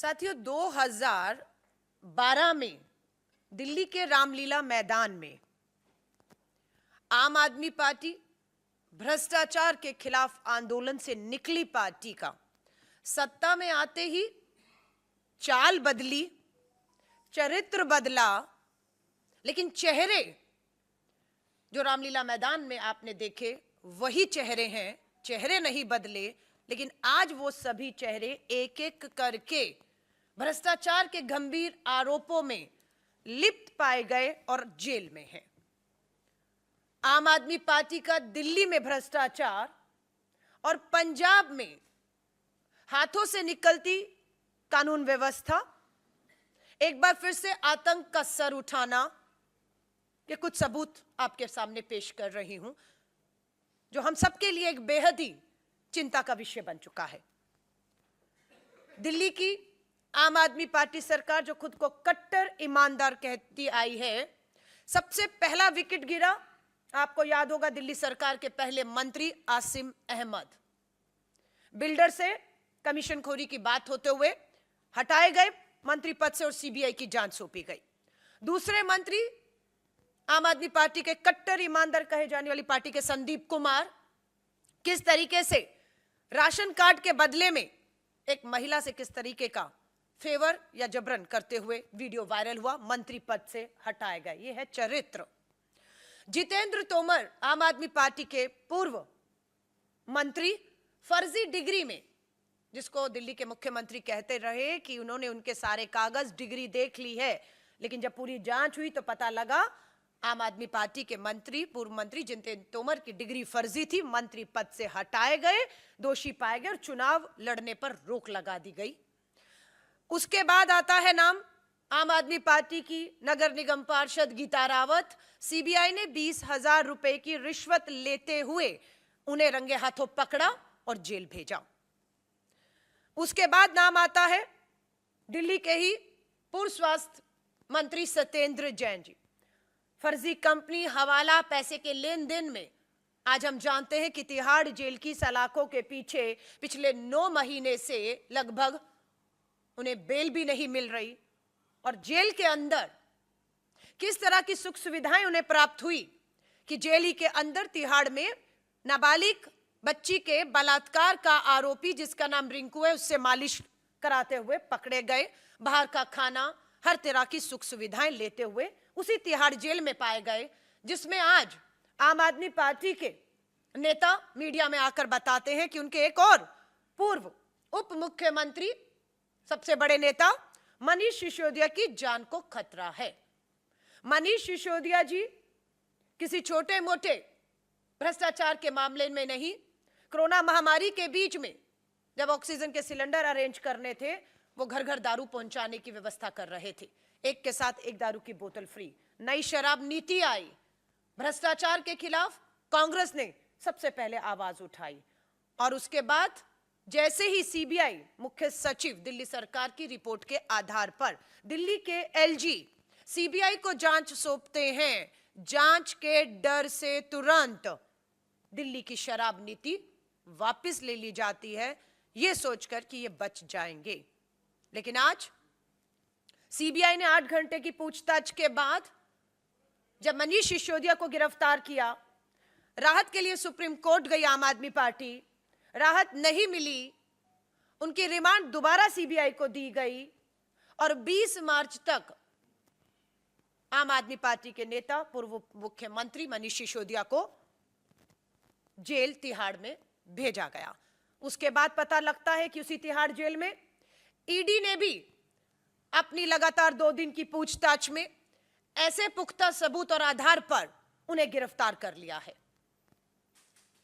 साथियों, 2012 में दिल्ली के रामलीला मैदान में आम आदमी पार्टी भ्रष्टाचार के खिलाफ आंदोलन से निकली पार्टी का सत्ता में आते ही चाल बदली, चरित्र बदला, लेकिन चेहरे जो रामलीला मैदान में आपने देखे वही चेहरे हैं, चेहरे नहीं बदले। लेकिन आज वो सभी चेहरे एक एक करके भ्रष्टाचार के गंभीर आरोपों में लिप्त पाए गए और जेल में हैं। आम आदमी पार्टी का दिल्ली में भ्रष्टाचार और पंजाब में हाथों से निकलती कानून व्यवस्था, एक बार फिर से आतंक का सर उठाना, ये कुछ सबूत आपके सामने पेश कर रही हूं जो हम सबके लिए एक बेहद ही चिंता का विषय बन चुका है। दिल्ली की आम आदमी पार्टी सरकार जो खुद को कट्टर ईमानदार कहती आई है, सबसे पहला विकेट गिरा, आपको याद होगा, दिल्ली सरकार के पहले मंत्री आसिम अहमद। बिल्डर से कमीशनखोरी की बात होते हुए हटाए गए मंत्री पद से और सीबीआई की जांच सौंपी गई। दूसरे मंत्री आम आदमी पार्टी के कट्टर ईमानदार कहे जाने वाली पार्टी के संदीप कुमार किस तरीके से राशन कार्ड के बदले में एक महिला से किस तरीके का फेवर या जबरन करते हुए वीडियो वायरल हुआ, मंत्री पद से हटाए गए। यह है चरित्र। जितेंद्र तोमर आम आदमी पार्टी के पूर्व मंत्री, फर्जी डिग्री में, जिसको दिल्ली के मुख्यमंत्री कहते रहे कि उन्होंने उनके सारे कागज डिग्री देख ली है, लेकिन जब पूरी जांच हुई तो पता लगा आम आदमी पार्टी के मंत्री, पूर्व मंत्री जितेंद्र तोमर की डिग्री फर्जी थी। मंत्री पद से हटाए गए, दोषी पाए गए और चुनाव लड़ने पर रोक लगा दी गई। उसके बाद आता है नाम आम आदमी पार्टी की नगर निगम पार्षद गीता रावत। सीबीआई ने 20,000 रुपए की रिश्वत लेते हुए उन्हें रंगे हाथों पकड़ा और जेल भेजा। उसके बाद नाम आता है दिल्ली के ही पूर्व स्वास्थ्य मंत्री सत्येंद्र जैन जी। फर्जी कंपनी, हवाला, पैसे के लेन देन में आज हम जानते हैं कि तिहाड़ जेल की सलाखों के पीछे पिछले 9 महीने से लगभग उन्हें बेल भी नहीं मिल रही और जेल के अंदर किस तरह की सुख सुविधाएं उन्हें प्राप्त हुई कि जेल ही के अंदर तिहाड़ में नाबालिग बच्ची के बलात्कार का आरोपी, जिसका नाम रिंकू है, उससे मालिश कराते हुए पकड़े गए। बाहर का खाना, हर तरह की सुख सुविधाएं लेते हुए उसी तिहाड़ जेल में पाए गए, जिसमें आज आम आदमी पार्टी के नेता मीडिया में आकर बताते हैं कि उनके एक और पूर्व उप मुख्यमंत्री, सबसे बड़े नेता मनीष सिसोदिया की जान को खतरा है। मनीष सिसोदिया जी किसी छोटे मोटे भ्रष्टाचार के मामले में नहीं, कोरोना महामारी के बीच में जब ऑक्सीजन के सिलेंडर अरेंज करने थे, वो घर घर दारू पहुंचाने की व्यवस्था कर रहे थे। एक के साथ एक दारू की बोतल फ्री। नई शराब नीति आई, भ्रष्टाचार के खिलाफ कांग्रेस ने सबसे पहले आवाज उठाई और उसके बाद जैसे ही सीबीआई मुख्य सचिव दिल्ली सरकार की रिपोर्ट के आधार पर दिल्ली के एलजी सीबीआई को जांच सौंपते हैं, जांच के डर से तुरंत दिल्ली की शराब नीति वापस ले ली जाती है, यह सोचकर कि ये बच जाएंगे। लेकिन आज सीबीआई ने 8 घंटे की पूछताछ के बाद जब मनीष सिसोदिया को गिरफ्तार किया, राहत के लिए सुप्रीम कोर्ट गई आम आदमी पार्टी, राहत नहीं मिली, उनकी रिमांड दोबारा सीबीआई को दी गई और 20 मार्च तक आम आदमी पार्टी के नेता, पूर्व मुख्यमंत्री मनीष सिसोदिया को जेल तिहाड़ में भेजा गया। उसके बाद पता लगता है कि उसी तिहाड़ जेल में ईडी ने भी अपनी लगातार 2 दिन की पूछताछ में ऐसे पुख्ता सबूत और आधार पर उन्हें गिरफ्तार कर लिया है।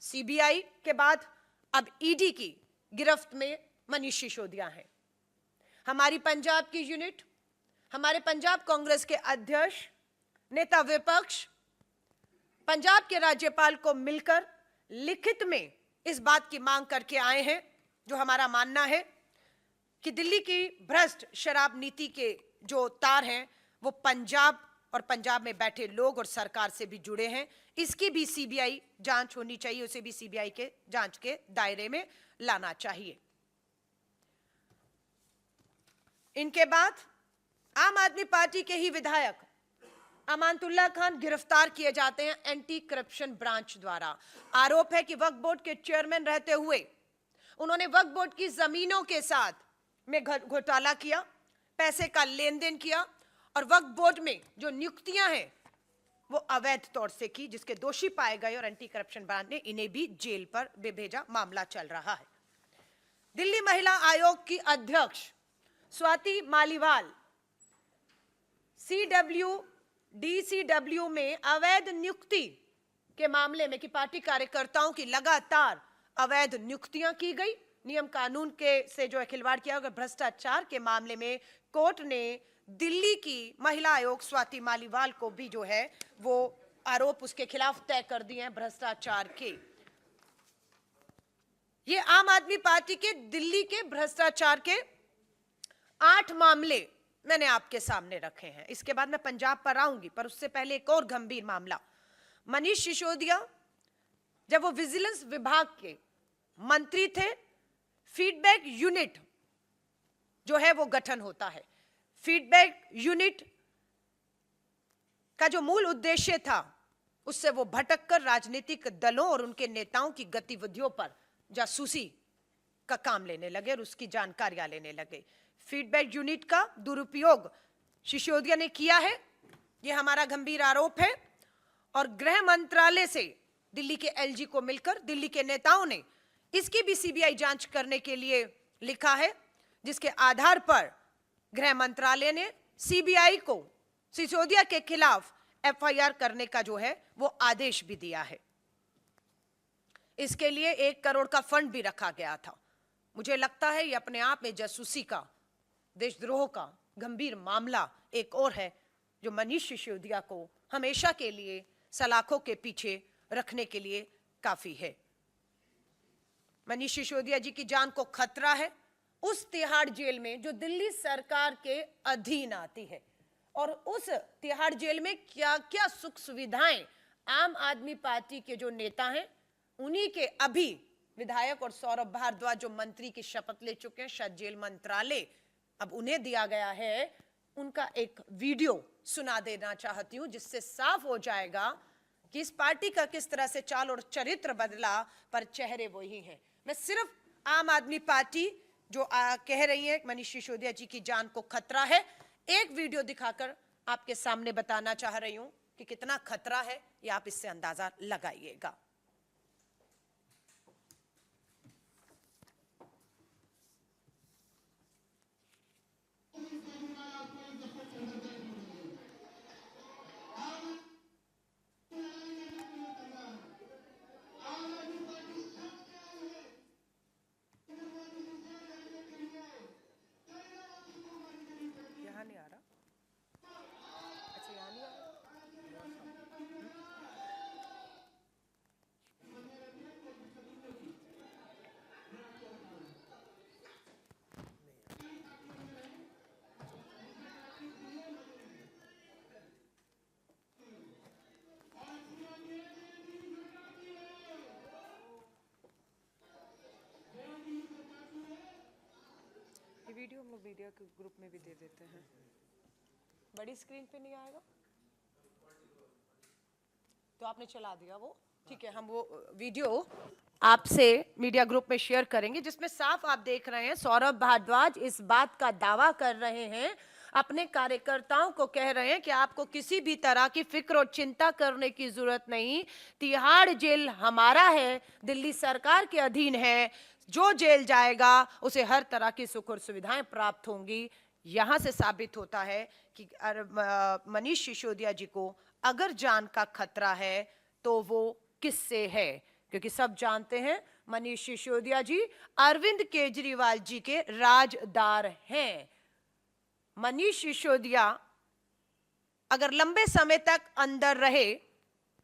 सीबीआई के बाद अब ईडी की गिरफ्त में मनीष सिसोदिया है। हमारी पंजाब की यूनिट, हमारे पंजाब कांग्रेस के अध्यक्ष, नेता विपक्ष, पंजाब के राज्यपाल को मिलकर लिखित में इस बात की मांग करके आए हैं, जो हमारा मानना है कि दिल्ली की भ्रष्ट शराब नीति के जो तार हैं वो पंजाब और पंजाब में बैठे लोग और सरकार से भी जुड़े हैं। इसकी भी सीबीआई जांच होनी चाहिए, उसे भी सीबीआई के जांच के दायरे में लाना चाहिए। इनके बाद आम आदमी पार्टी के ही विधायक अमानतुल्लाह खान गिरफ्तार किए जाते हैं एंटी करप्शन ब्रांच द्वारा। आरोप है कि वक्फ बोर्ड के चेयरमैन रहते हुए उन्होंने वक्फ बोर्ड की जमीनों के साथ में घोटाला किया, पैसे का लेन देन किया और वक्फ बोर्ड में जो नियुक्तियां हैं वो अवैध तौर से की, जिसके दोषी पाए गए और एंटी करप्शन ब्रांच ने इन्हें भी जेल पर भेजा। मामला चल रहा है। दिल्ली महिला आयोग की अध्यक्ष स्वाति मालीवाल डीसीडब्ल्यू में अवैध नियुक्ति के मामले में कि पार्टी कार्यकर्ताओं की लगातार अवैध नियुक्तियां की गई, नियम कानून के से जो खिलवाड़ किया गया, भ्रष्टाचार के मामले में कोर्ट ने दिल्ली की महिला आयोग स्वाति मालीवाल को भी जो है वो आरोप उसके खिलाफ तय कर दिए हैं भ्रष्टाचार के। ये आम आदमी पार्टी के दिल्ली के भ्रष्टाचार के 8 मामले मैंने आपके सामने रखे हैं। इसके बाद मैं पंजाब पर आऊंगी, पर उससे पहले एक और गंभीर मामला। मनीष सिसोदिया जब वो विजिलेंस विभाग के मंत्री थे, फीडबैक यूनिट जो है वो गठन होता है। फीडबैक यूनिट का जो मूल उद्देश्य था उससे वो भटककर राजनीतिक दलों और उनके नेताओं की गतिविधियों पर जासूसी का काम लेने लगे और उसकी जानकारियां लेने लगे। फीडबैक यूनिट का दुरुपयोग सिसोदिया ने किया है, यह हमारा गंभीर आरोप है। और गृह मंत्रालय से दिल्ली के एलजी को मिलकर दिल्ली के नेताओं ने इसकी भी सीबीआई जांच करने के लिए लिखा है, जिसके आधार पर गृह मंत्रालय ने सीबीआई को सिसोदिया के खिलाफ एफआईआर करने का जो है वो आदेश भी दिया है। इसके लिए 1 करोड़ का फंड भी रखा गया था। मुझे लगता है ये अपने आप में जासूसी का, देशद्रोह का गंभीर मामला एक और है, जो मनीष सिसोदिया को हमेशा के लिए सलाखों के पीछे रखने के लिए काफी है। मनीष सिसोदिया जी की जान को खतरा है उस तिहाड़ जेल में जो दिल्ली सरकार के अधीन आती है, और उस तिहाड़ जेल में क्या क्या सुख सुविधाएं आम आदमी पार्टी के जो नेता हैं, उन्हीं के अभी विधायक और सौरभ भारद्वाज जो मंत्री की शपथ ले चुके हैं, शायद जेल मंत्रालय अब उन्हें दिया गया है, उनका एक वीडियो सुना देना चाहती हूं, जिससे साफ हो जाएगा कि इस पार्टी का किस तरह से चाल और चरित्र बदला, पर चेहरे वही हैं। मैं सिर्फ आम आदमी पार्टी जो कह रही है मनीष सिसोदिया जी की जान को खतरा है, एक वीडियो दिखाकर आपके सामने बताना चाह रही हूं कि कितना खतरा है, ये आप इससे अंदाजा लगाइएगा। वीडियो हम लोग मीडिया के ग्रुप में भी दे देते हैं। बड़ी स्क्रीन पे नहीं आएगा तो आपने चला दिया वो, ठीक है, हम वो वीडियो आपसे मीडिया ग्रुप में शेयर करेंगे, जिसमें साफ आप देख रहे हैं सौरभ भारद्वाज इस बात का दावा कर रहे हैं, अपने कार्यकर्ताओं को कह रहे हैं कि आपको किसी भी तरह की फिक्र और चिंता करने की जरूरत नहीं, तिहाड़ जेल हमारा है, दिल्ली सरकार के अधीन है, जो जेल जाएगा उसे हर तरह की सुख और सुविधाएं प्राप्त होंगी। यहां से साबित होता है कि मनीष सिसोदिया जी को अगर जान का खतरा है तो वो किससे है, क्योंकि सब जानते हैं मनीष सिसोदिया जी अरविंद केजरीवाल जी के राजदार हैं। मनीष सिसोदिया अगर लंबे समय तक अंदर रहे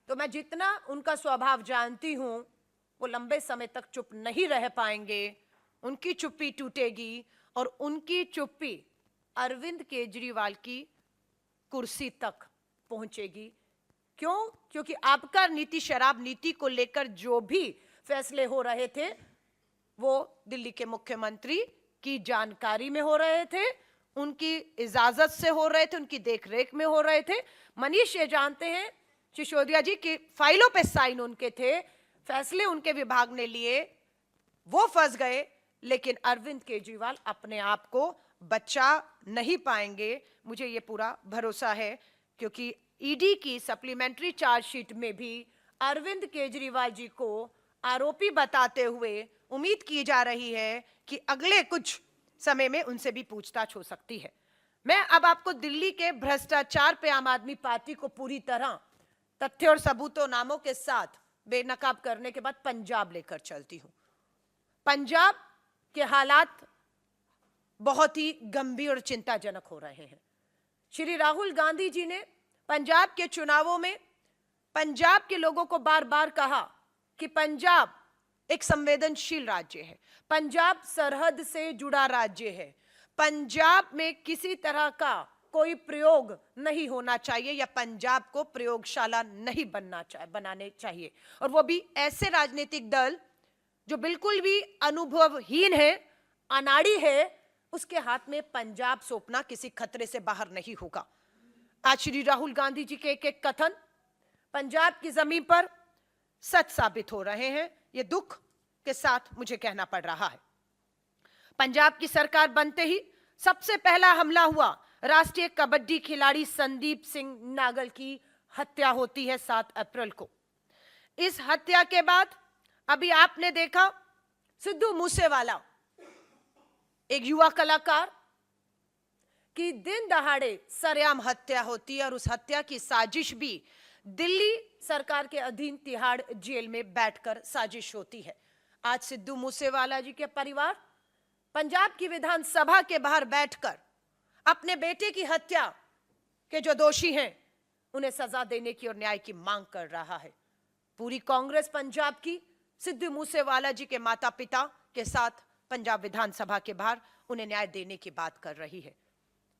तो मैं जितना उनका स्वभाव जानती हूं, वो लंबे समय तक चुप नहीं रह पाएंगे, उनकी चुप्पी टूटेगी और उनकी चुप्पी अरविंद केजरीवाल की कुर्सी तक पहुंचेगी। क्यों? क्योंकि आपका नीति शराब नीति को लेकर जो भी फैसले हो रहे थे वो दिल्ली के मुख्यमंत्री की जानकारी में हो रहे थे, उनकी इजाजत से हो रहे थे, उनकी देखरेख में हो रहे थे। मनीष ये जानते हैं सिसोदिया जी की फाइलों पे साइन उनके थे, फैसले उनके विभाग ने लिए, वो फंस गए, लेकिन अरविंद केजरीवाल अपने आप को बचा नहीं पाएंगे, मुझे ये पूरा भरोसा है, क्योंकि ईडी की सप्लीमेंट्री चार्जशीट में भी अरविंद केजरीवाल जी को आरोपी बताते हुए उम्मीद की जा रही है कि अगले कुछ समय में उनसे भी पूछताछ हो सकती है। मैं अब आपको दिल्ली के भ्रष्टाचार पे आम आदमी पार्टी को पूरी तरह तथ्य और सबूतों नामों के साथ बेनकाब करने के बाद पंजाब लेकर चलती हूं। पंजाब के हालात बहुत ही गंभीर और चिंताजनक हो रहे हैं। श्री राहुल गांधी जी ने पंजाब के चुनावों में पंजाब के लोगों को बार बार कहा कि पंजाब एक संवेदनशील राज्य है, पंजाब सरहद से जुड़ा राज्य है, पंजाब में किसी तरह का कोई प्रयोग नहीं होना चाहिए या पंजाब को प्रयोगशाला नहीं बनाने चाहिए, और वो भी ऐसे राजनीतिक दल जो बिल्कुल भी अनुभवहीन है, अनाड़ी है, उसके हाथ में पंजाब सौंपना किसी खतरे से बाहर नहीं होगा। आज श्री राहुल गांधी जी के एक एक कथन पंजाब की जमीन पर सच साबित हो रहे हैं, ये दुख के साथ मुझे कहना पड़ रहा है। पंजाब की सरकार बनते ही सबसे पहला हमला हुआ, राष्ट्रीय कबड्डी खिलाड़ी संदीप सिंह नागल की हत्या होती है 7 अप्रैल को। इस हत्या के बाद अभी आपने देखा सिद्धू मूसेवाला, एक युवा कलाकार की दिन दहाड़े सरेआम हत्या होती है, और उस हत्या की साजिश भी दिल्ली सरकार के अधीन तिहाड़ जेल में बैठकर साजिश होती है। आज सिद्धू मूसेवाला जी के परिवार पंजाब की विधानसभा के बाहर बैठकर अपने बेटे की हत्या के जो दोषी हैं उन्हें सजा देने की और न्याय की मांग कर रहा है। पूरी कांग्रेस पंजाब की सिद्धू मूसेवाला जी के माता पिता के साथ पंजाब विधानसभा के बाहर उन्हें न्याय देने की बात कर रही है।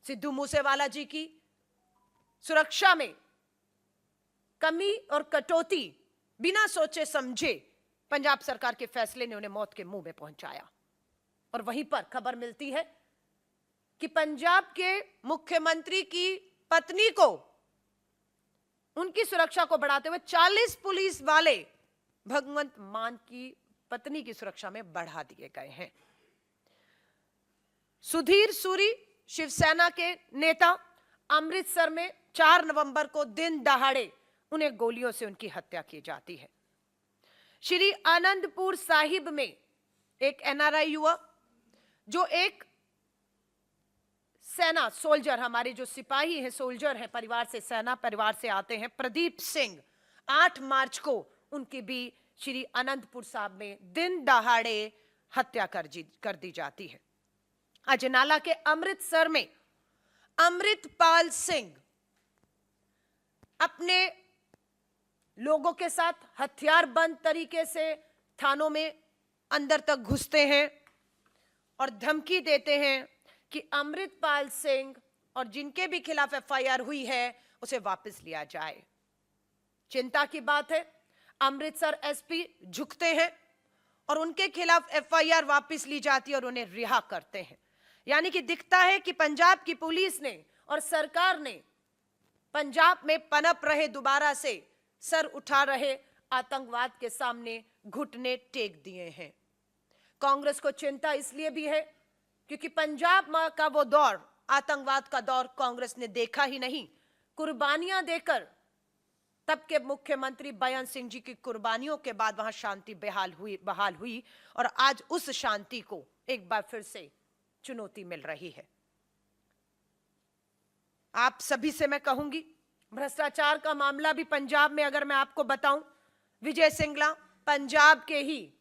सिद्धू मूसेवाला जी की सुरक्षा में कमी और कटौती बिना सोचे समझे पंजाब सरकार के फैसले ने उन्हें मौत के मुंह में पहुंचाया। और वहीं पर खबर मिलती है कि पंजाब के मुख्यमंत्री की पत्नी को, उनकी सुरक्षा को बढ़ाते हुए 40 पुलिस वाले भगवंत मान की पत्नी की सुरक्षा में बढ़ा दिए गए हैं। सुधीर सूरी शिवसेना के नेता, अमृतसर में 4 नवंबर को दिन दहाड़े उन्हें गोलियों से उनकी हत्या की जाती है। श्री आनंदपुर साहिब में एक एनआरआई युवा जो एक सेना सोल्जर, हमारे जो सिपाही हैं, सोल्जर हैं, परिवार से, सेना परिवार से आते हैं, प्रदीप सिंह, 8 मार्च को उनकी भी श्री आनंदपुर साहब में दिन दहाड़े हत्या कर दी जाती है। अजनाला के अमृतसर में अमृतपाल सिंह अपने लोगों के साथ हथियारबंद तरीके से थानों में अंदर तक घुसते हैं और धमकी देते हैं कि अमृतपाल सिंह और जिनके भी खिलाफ एफआईआर हुई है उसे वापस लिया जाए। चिंता की बात है, अमृतसर एसपी झुकते हैं और उनके खिलाफ एफआईआर वापस ली जाती है और उन्हें रिहा करते हैं। यानी कि दिखता है कि पंजाब की पुलिस ने और सरकार ने पंजाब में पनप रहे, दोबारा से सर उठा रहे आतंकवाद के सामने घुटने टेक दिए हैं। कांग्रेस को चिंता इसलिए भी है क्योंकि पंजाब का वो दौर, आतंकवाद का दौर कांग्रेस ने देखा ही नहीं। कुर्बानियां देकर, तब के मुख्यमंत्री बयान सिंह जी की कुर्बानियों के बाद वहां शांति बहाल हुई और आज उस शांति को एक बार फिर से चुनौती मिल रही है। आप सभी से मैं कहूंगी, भ्रष्टाचार का मामला भी पंजाब में अगर मैं आपको बताऊं, विजय सिंगला पंजाब के ही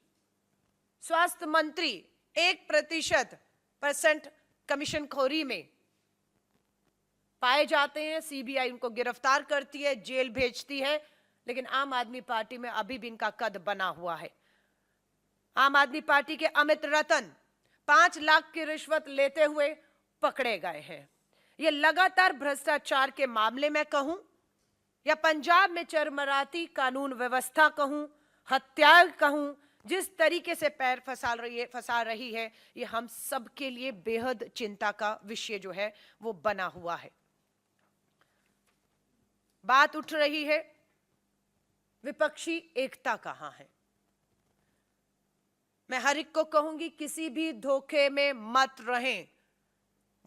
स्वास्थ्य मंत्री 1% कमीशनखोरी में पाए जाते हैं। सीबीआई उनको गिरफ्तार करती है, जेल भेजती है, लेकिन आम आदमी पार्टी में अभी भी इनका कद बना हुआ है। आम आदमी पार्टी के अमित रतन 5 लाख की रिश्वत लेते हुए पकड़े गए हैं। ये लगातार भ्रष्टाचार के मामले में कहूं या पंजाब में चरमराती कानून व्यवस्था कहूं, हत्या कहूं जिस तरीके से पैर फंसा रही है, ये हम सबके लिए बेहद चिंता का विषय जो है वो बना हुआ है। बात उठ रही है विपक्षी एकता कहां है। मैं हर एक को कहूंगी, किसी भी धोखे में मत रहें।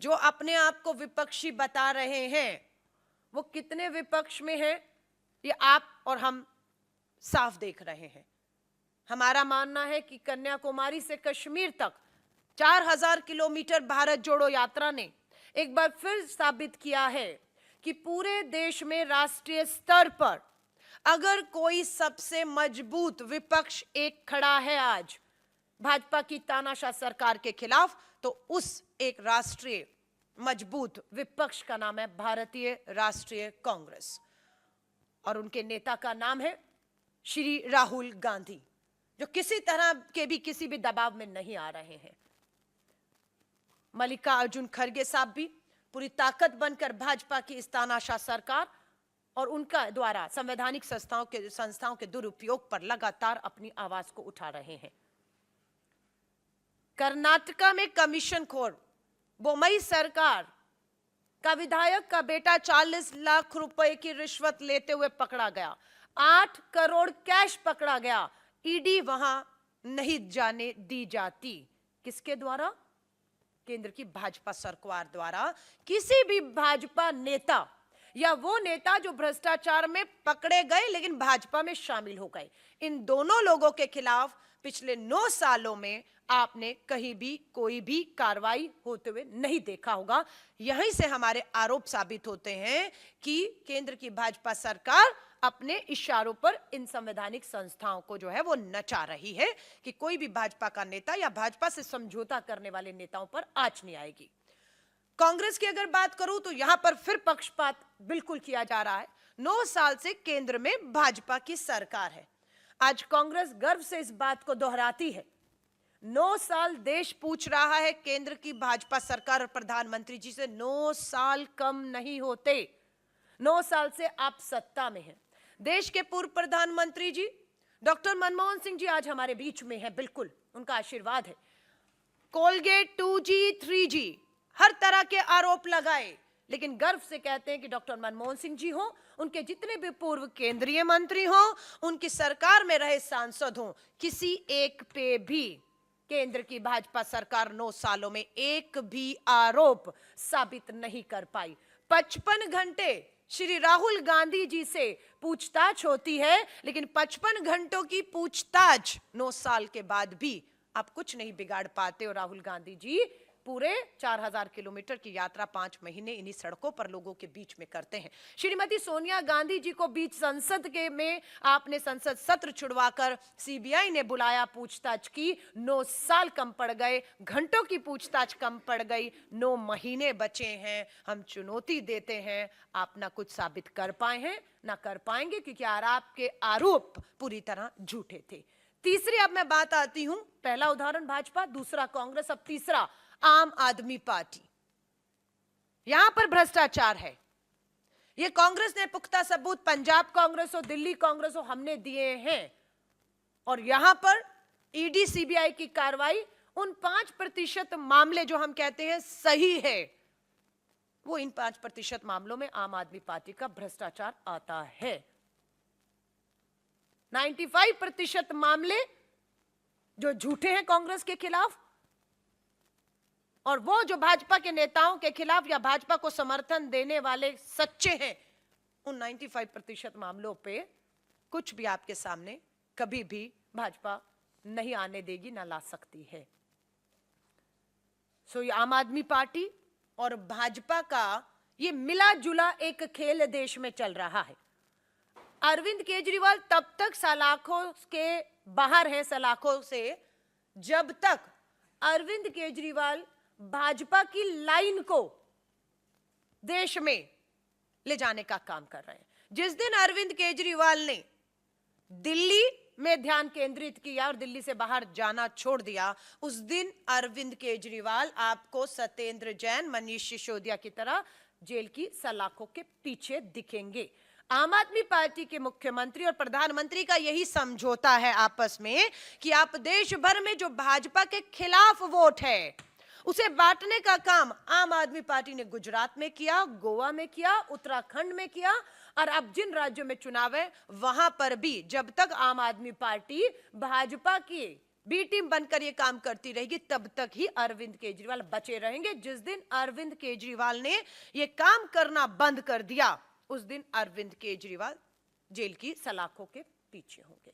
जो अपने आप को विपक्षी बता रहे हैं, वो कितने विपक्ष में हैं, ये आप और हम साफ देख रहे हैं। हमारा मानना है कि कन्याकुमारी से कश्मीर तक 4000 किलोमीटर भारत जोड़ो यात्रा ने एक बार फिर साबित किया है कि पूरे देश में राष्ट्रीय स्तर पर अगर कोई सबसे मजबूत विपक्ष एक खड़ा है आज भाजपा की तानाशाह सरकार के खिलाफ, तो उस एक राष्ट्रीय मजबूत विपक्ष का नाम है भारतीय राष्ट्रीय कांग्रेस, और उनके नेता का नाम है श्री राहुल गांधी, जो किसी तरह के भी किसी भी दबाव में नहीं आ रहे हैं। मल्लिकार्जुन खड़गे साहब भी पूरी ताकत बनकर भाजपा की इस तानाशाह सरकार और उनका द्वारा संवैधानिक संस्थाओं के दुरुपयोग पर लगातार अपनी आवाज को उठा रहे हैं। कर्नाटका में कमीशन खोर बोम्मई सरकार का विधायक का बेटा 40 लाख रुपए की रिश्वत लेते हुए पकड़ा गया। 8 करोड़ कैश पकड़ा गया। ईडी वहां नहीं जाने दी जाती। किसके द्वारा? केंद्र की भाजपा सरकार द्वारा। किसी भी भाजपा नेता या वो नेता जो भ्रष्टाचार में पकड़े गए लेकिन भाजपा में शामिल हो गए, इन दोनों लोगों के खिलाफ पिछले 9 सालों में आपने कहीं भी कोई भी कार्रवाई होते हुए नहीं देखा होगा। यहीं से हमारे आरोप साबित होते हैं कि केंद्र की भाजपा सरकार अपने इशारों पर इन संवैधानिक संस्थाओं को जो है वो नचा रही है कि कोई भी भाजपा का नेता या भाजपा से समझौता करने वाले नेताओं पर आंच नहीं आएगी। कांग्रेस की अगर बात करूं तो यहां पर फिर पक्षपात बिल्कुल किया जा रहा है। 9 साल से केंद्र में भाजपा की सरकार है। आज कांग्रेस गर्व से इस बात को दोहराती है। 9 साल देश पूछ रहा है केंद्र की भाजपा सरकार और प्रधानमंत्री जी से, 9 साल कम नहीं होते। 9 साल से आप सत्ता में हैं। देश के पूर्व प्रधानमंत्री जी डॉक्टर मनमोहन सिंह जी आज हमारे बीच में हैं, बिल्कुल उनका आशीर्वाद है। कोलगेट 2G 3G हर तरह के आरोप लगाए, लेकिन गर्व से कहते हैं कि डॉक्टर मनमोहन सिंह जी हो, उनके जितने भी पूर्व केंद्रीय मंत्री हो, उनकी सरकार में रहे सांसद हो, किसी एक पे भी केंद्र की भाजपा सरकार 9 सालों में एक भी आरोप साबित नहीं कर पाई। 55 घंटे श्री राहुल गांधी जी से पूछताछ होती है, लेकिन 55 घंटों की पूछताछ 9 साल के बाद भी आप कुछ नहीं बिगाड़ पाते। और राहुल गांधी जी पूरे 4000 किलोमीटर की यात्रा 5 महीने इन्हीं सड़कों पर लोगों के बीच में करते हैं। श्रीमती सोनिया गांधी जी को बीच संसद के में आपने संसद सत्र छुड़वाकर सीबीआई ने बुलाया, पूछताछ की। 9 साल कम पड़ गए, घंटों की पूछताछ कम पड़ गई, 9 महीने बचे हैं। हम चुनौती देते हैं, आप ना कुछ साबित कर पाए हैं ना कर पाएंगे, क्योंकि आपके आरोप पूरी तरह झूठे थे। तीसरी अब मैं बात आती हूं, पहला उदाहरण भाजपा, दूसरा कांग्रेस, अब तीसरा आम आदमी पार्टी। यहां पर भ्रष्टाचार है। यह कांग्रेस ने पुख्ता सबूत पंजाब कांग्रेस हो, दिल्ली कांग्रेस हो, हमने दिए हैं। और यहां पर ईडी सीबीआई की कार्रवाई उन 5% मामले जो हम कहते हैं सही है, वो इन 5% मामलों में आम आदमी पार्टी का भ्रष्टाचार आता है। 95% मामले जो झूठे हैं कांग्रेस के खिलाफ, और वो जो भाजपा के नेताओं के खिलाफ या भाजपा को समर्थन देने वाले सच्चे हैं, उन 95% मामलों पे कुछ भी आपके सामने कभी भी भाजपा नहीं आने देगी, ना ला सकती है। सो ये आम आदमी पार्टी और भाजपा का ये मिला जुला एक खेल देश में चल रहा है। अरविंद केजरीवाल तब तक सलाखों के बाहर है, सलाखों से, जब तक अरविंद केजरीवाल भाजपा की लाइन को देश में ले जाने का काम कर रहे हैं। जिस दिन अरविंद केजरीवाल ने दिल्ली में ध्यान केंद्रित किया और दिल्ली से बाहर जाना छोड़ दिया, उस दिन अरविंद केजरीवाल आपको सत्येंद्र जैन, मनीष सिसोदिया की तरह जेल की सलाखों के पीछे दिखेंगे। आम आदमी पार्टी के मुख्यमंत्री और प्रधानमंत्री का यही समझौता है आपस में कि आप देश भर में जो भाजपा के खिलाफ वोट है उसे बांटने का काम आम आदमी पार्टी ने गुजरात में किया, गोवा में किया, उत्तराखंड में किया, और अब जिन राज्यों में चुनाव है वहां पर भी जब तक आम आदमी पार्टी भाजपा की बी टीम बनकर ये काम करती रहेगी तब तक ही अरविंद केजरीवाल बचे रहेंगे। जिस दिन अरविंद केजरीवाल ने ये काम करना बंद कर दिया उस दिन अरविंद केजरीवाल जेल की सलाखों के पीछे होंगे।